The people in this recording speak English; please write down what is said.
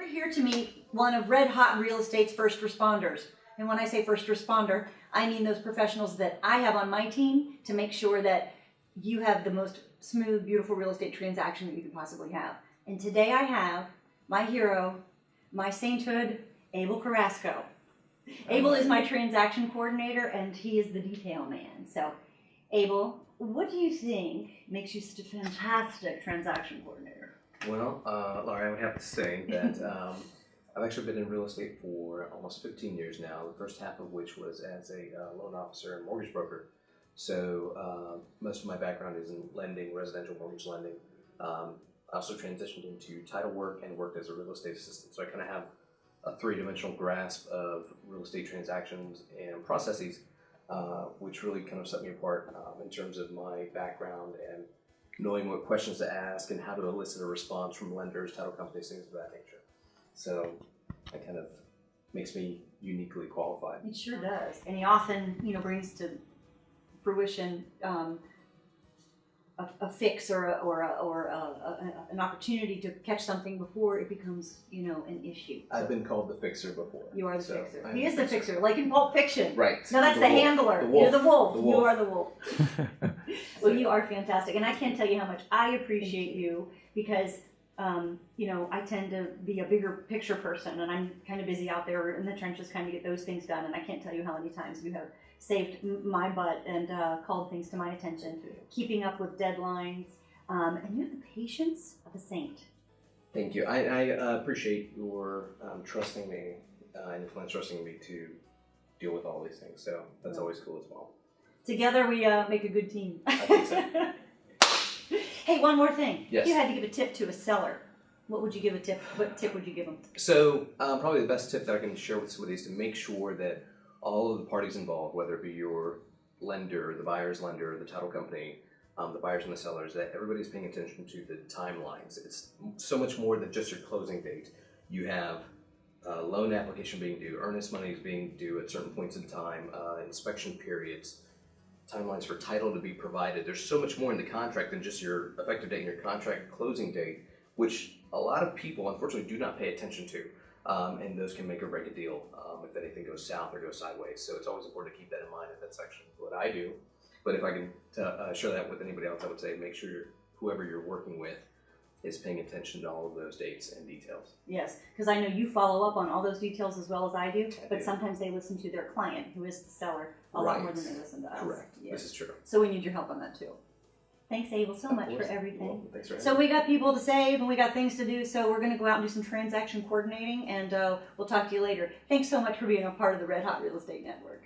here to meet one of Red Hot Real Estate's first responders. And when I say first responder, I mean those professionals that I have on my team to make sure that you have the most smooth, beautiful real estate transaction that you could possibly have. And today I have my hero, my sainthood, Abel Carrasco. Abel is my transaction coordinator, and he is the detail man. So, Abel, what do you think makes you such a fantastic transaction coordinator? Well, Laura, I would have to say that I've actually been in real estate for almost 15 years now, the first half of which was as a loan officer and mortgage broker. So most of my background is in lending, residential mortgage lending. I also transitioned into title work and worked as a real estate assistant. So I kind of have a three-dimensional grasp of real estate transactions and processes, which really kind of set me apart in terms of my background and knowing what questions to ask and how to elicit a response from lenders, title companies, things of that nature. So that kind of makes me uniquely qualified. It sure does. And he often, brings to fruition a fix or an opportunity to catch something before it becomes, an issue. I've been called the fixer before. You are the fixer. He is the fixer, like in Pulp Fiction. Right. No, that's the handler. The wolf. You're the wolf. The wolf. You are the wolf. Well, you are fantastic. And I can't tell you how much I appreciate you because, I tend to be a bigger picture person, and I'm kind of busy out there in the trenches trying to get those things done. And I can't tell you how many times you have saved my butt and called things to my attention, keeping up with deadlines, and you have the patience of a saint. Thank you. I appreciate your trusting me and your clients trusting me to deal with all these things. So that's always cool as well. Together we make a good team. I think so. Hey, one more thing. Yes. If you had to give a tip to a seller, what would you give a tip? What tip would you give them? So probably the best tip that I can share with somebody is to make sure that all of the parties involved, whether it be your lender, the buyer's lender, the title company, the buyers and the sellers, that everybody's paying attention to the timelines. It's so much more than just your closing date. You have loan application being due, earnest money is being due at certain points in time, inspection periods, timelines for title to be provided. There's so much more in the contract than just your effective date and your contract closing date, which a lot of people unfortunately do not pay attention to. And those can make or break a deal if anything goes south or goes sideways. So it's always important to keep that in mind in that section. What I do, but if I can share that with anybody else, I would say make sure whoever you're working with is paying attention to all of those dates and details. Yes, because I know you follow up on all those details as well as I do, but sometimes they listen to their client, who is the seller, a lot more than they listen to us. Correct. Yes. This is true. So we need your help on that too. Thanks, Abel, so much for everything. Well, thanks for having So we got people to save and we got things to do, so we're going to go out and do some transaction coordinating, and we'll talk to you later. Thanks so much for being a part of the Red Hot Real Estate Network.